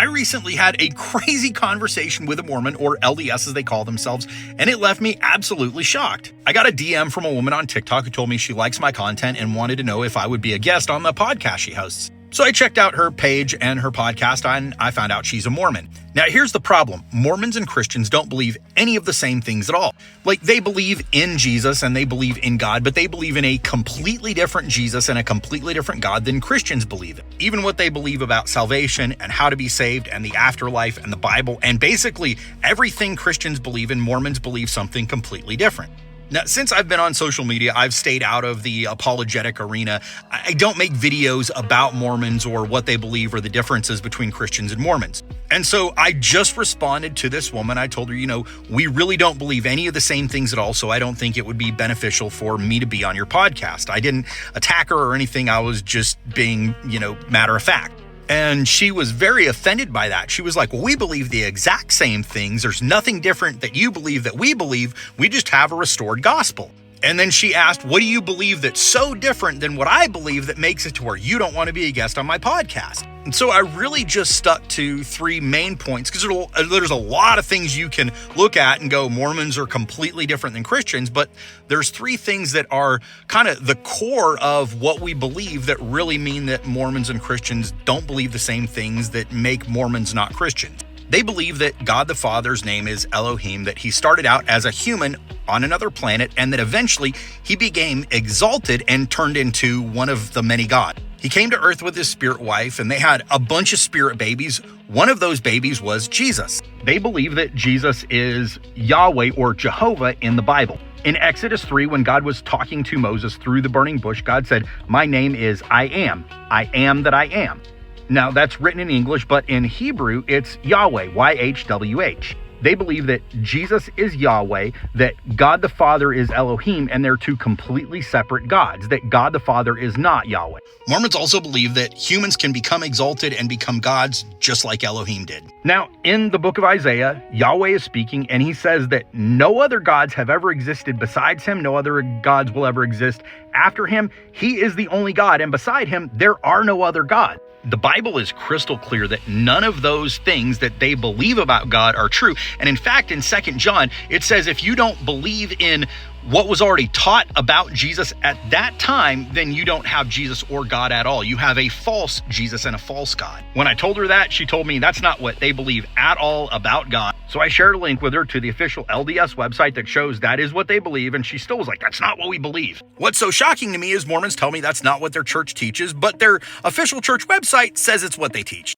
I recently had a crazy conversation with a Mormon, or LDS as they call themselves, and it left me absolutely shocked. I got a DM from a woman on TikTok who told me she likes my content and wanted to know if I would be a guest on the podcast she hosts. So I checked out her page and her podcast, and I found out she's a Mormon. Now, here's the problem. Mormons and Christians don't believe any of the same things at all. Like, they believe in Jesus and they believe in God, but they believe in a completely different Jesus and a completely different God than Christians believe in. Even what they believe about salvation and how to be saved and the afterlife and the Bible, and basically everything Christians believe in, Mormons believe something completely different. Now, since I've been on social media, I've stayed out of the apologetic arena. I don't make videos about Mormons or what they believe or the differences between Christians and Mormons. And so I just responded to this woman. I told her, we really don't believe any of the same things at all, so I don't think it would be beneficial for me to be on your podcast. I didn't attack her or anything. I was just being, matter of fact. And she was very offended by that. She was like, well, we believe the exact same things. There's nothing different that you believe that we believe. We just have a restored gospel. And then she asked, what do you believe that's so different than what I believe that makes it to where you don't want to be a guest on my podcast? And so I really just stuck to three main points, because there's a lot of things you can look at and go, Mormons are completely different than Christians, but there's three things that are kind of the core of what we believe that really mean that Mormons and Christians don't believe the same things that make Mormons not Christians. They believe that God the Father's name is Elohim, that he started out as a human on another planet, and that eventually he became exalted and turned into one of the many gods. He came to earth with his spirit wife, and they had a bunch of spirit babies. One of those babies was Jesus. They believe that Jesus is Yahweh or Jehovah in the Bible. In Exodus 3, when God was talking to Moses through the burning bush, God said, my name is I am that I am. Now, that's written in English, but in Hebrew, it's Yahweh, YHWH. They believe that Jesus is Yahweh, that God the Father is Elohim, and they're two completely separate gods, that God the Father is not Yahweh. Mormons also believe that humans can become exalted and become gods just like Elohim did. Now, in the book of Isaiah, Yahweh is speaking, and he says that no other gods have ever existed besides him. No other gods will ever exist after him. He is the only God, and beside him, there are no other gods. The Bible is crystal clear that none of those things that they believe about God are true. And in fact, in 2 John, it says if you don't believe in what was already taught about Jesus at that time, then you don't have Jesus or God at all. You have a false Jesus and a false God. When I told her that, she told me that's not what they believe at all about God. So I shared a link with her to the official LDS website that shows that is what they believe, and she still was like, that's not what we believe. What's so shocking to me is Mormons tell me that's not what their church teaches, but their official church website says it's what they teach.